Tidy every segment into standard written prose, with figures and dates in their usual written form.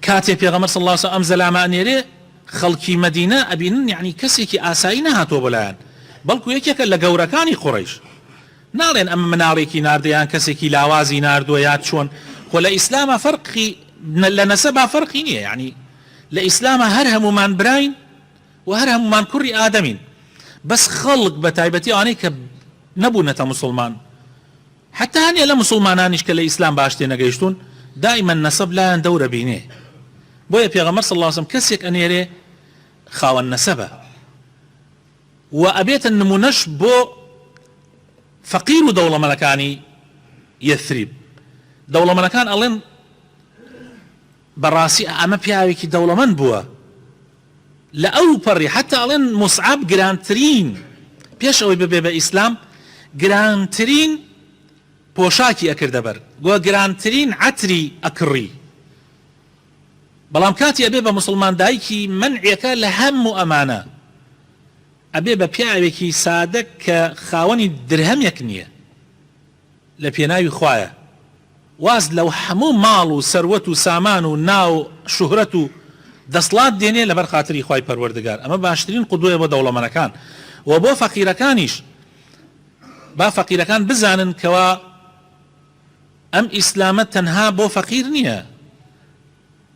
كاتێ پێغەمبەر صلی الله علیه و سلم ئەم زەلامانێرێ خەڵکی مەدینە ئەبینن یعنی کەسێکی ئاسایی نەهاتۆ بەلایەن بەڵکو یەکێکە لە گەورەکانی قوڕەیش ناڵێن ئەمە مناڵێکی ناردەیان کەسێکی لاوازی ناردووە یا چۆن خۆ لە ئیسلامە فەرقی لە نەسەبا فەرقی نییە یعنی لە ئیسلامە هەر هەمومان براین و هەر هەمومان کوڕی ئادەمین بەس خەڵک بە تایبەتی ئەوانەی کە نەبوونەتە موسڵمان حتا هەنێ لە موسڵمانانیش کە لە ئیسلام باش تێ نەگەیشتون دائما نەسەب لایەن دەورە بینێ بۆیە پێغەمبەر صلی الله علیه و سلم کەسێک ئەنێرێ خاوەن نەسەبە و ئەبێتە نمونەش بۆ فەقیر و دەوڵەمەندەکانی یەثریب دەوڵەمەندەکان ئەڵێن بەڕاستی ئەمە پیاوێکی دەوڵەمەند بووە لە ئەو پەڕی حتا ئەڵێن موسعەب گرانترین پێش ئەوەی ببێ بە ئیسلام گرانترین پۆشاکی ئەکردە بەر گویا گرانترین عەتری ئەکڕی بەڵام کاتی ئەبێ بە موسڵمان دایکی منعێکە لە هەموو ئەمانە ئەبێ بە پیاوێکی سادە کە خاوەنی درهەمێک نییە لە پێناوی خوایە واز لەو هەموو ماڵ و سەروەت و سامان و ناو شوهرەت و دەسڵات دێنێ لەبەر خاتری خوای پەروەردگار ئەمە باشترین قودوەیە بۆ دەوڵەمەندەکان و بۆ فەقیرەکانیش با فەقیرەکان بزانن کەوا ئەم ئیسلامە تەنها بۆ فەقیر نییە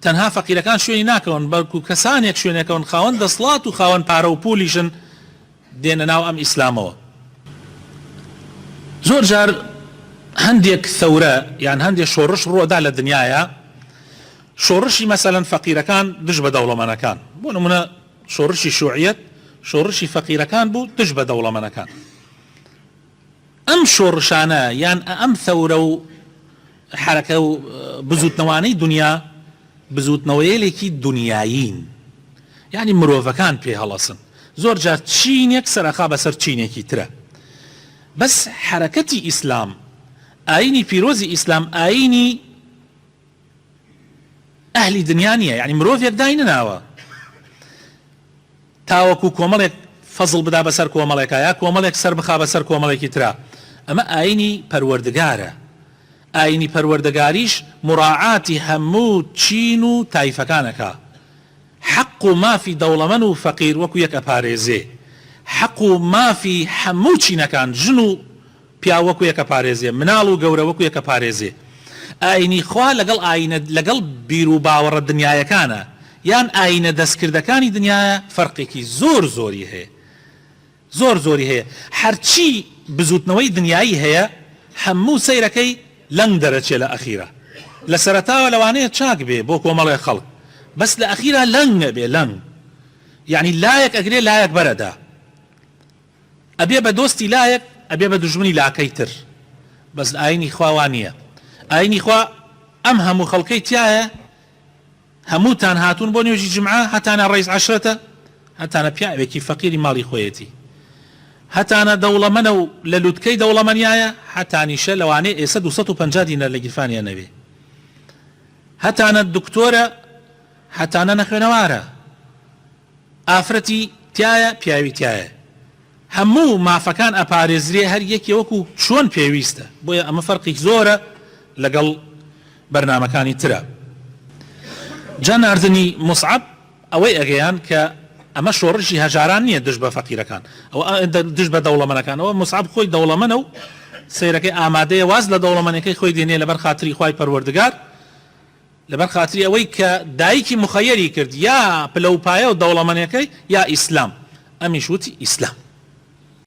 تەنها فەقیرەکان شوێنی ناکەون بەڵکو کەسانێک شوێنێکەون خاوەن دەسڵات و خاوەن پارە و پولیشن دێنە ناو ئەم ئیسلامەوە زۆر جار هەندێک ثەورە یان هەندێک شۆڕش ڕۆدا لە دنیاە شۆڕشی مەسەلەن فەقیرەکان دژ بە دەوڵەمەندەکان بۆ نمونە شۆڕشی شوعیەت شۆڕشی فەقیرەکان بوو دژ بە دەوڵەمەندەکان ئەم شۆڕشانە یان ئەم ثەورە و حرەکە و بزوتنەوانەی دنیا بزوتنەوەیەکی دنیایین یعنی مرۆڤەکان پێ هەڵەسن زۆر جار چینێک سەرەخا بەسەر چینێکی ترە بەس حرەکەتی ئیسلام ئاینی پیرۆزی ئیسلام ئاینی ئەهلی دنیا نییە یعنی مرۆڤێک دای نەناوە تاوەکو کۆمەڵێک فەزڵ بدا بەسەر کۆمەڵێکە یا کۆمەڵێک سەر بخا بەسەر کۆمەڵێکی ترا ئەمە ئاینی پەروەردگارە ئاینی پەروەردگاریش مراعاتی هەموو چین و تایفەکانەکە حق و مافی دەوڵەمەند و فەقیر وەکو یەک ئەپارێزێ حق و مافی هەموو چینەکان ژن و پیا وەکو یەک ئەپارێزێ مناڵ و گەورە وەکو یەک ئەپارێزێ ئاینی خوا لەگەڵ بیر و باوەڕە دنیایەکانە یان ئاینە دەستکردەکانی دنیاە فەرقێکی زۆر زۆری هەیە زۆر زۆری هەیە هەرچی بزوتنەوەی دنیایی هەیە هەموو سەیرەکەی لەنگ دەرەچێ لە ئەخیرە لە سەرەتاوە لەوانەیە چاک بێ بۆ کۆمەڵێ خەڵک بەس لە ئەخیرە لەنگ بێ لەنگ یعنی لایەک ئەگرێ لایەک بەرەدا ئەبێ بە دۆستی لایەک ئەبێ بە دوژمنی لاکەی تر بەس ئاینی خواوان نییە ئاینی خوا ئەم هەموو خەڵکەی تایە هەمووتان هاتوون بۆ نوێژی جمعە هەتانە ڕیس عەشرەتە هەتانە پیاوێکی فەقیری ماڵی خۆیەتی هەتانە دەوڵەمەندە و لە لووتکەی دەوڵەمەندیایە هەتانیشە لەوانەیە ئێستا 250 دینار لە گیرفانیان نەبێ هەتانە دکتۆرە هەتانە نەخوێنەوارە ئافرەتی تایە پیاوی تایە هەموو مافەکان ئەپارێزرێ هەر یەکێ وەکو چۆن پێویستە بۆیە ئەمە فەرقی زۆرە لەگەڵ بەرنامەکانی ترە جا ناردنی موسعەب ئەوەی ئەگەیان کە ئەمە شۆڕشی هەژاران نییە دژ بە فەقیرەکان ئەو دژ بە دەوڵەمەندەکانەوە موسعەب خۆی دەوڵەمەندە و سەیرەکەی ئامادەیە واز لە دەوڵەمەندەکەی خۆی دێنێ لەبەر خاتری خوای پەروەردگار لەبەر خاتری ئەوەی کە دایکی مخەیەری کرد یا پلەپایە و دەوڵەمەندەکەی یا ئیسلام ئەمیش وتی ئیسلام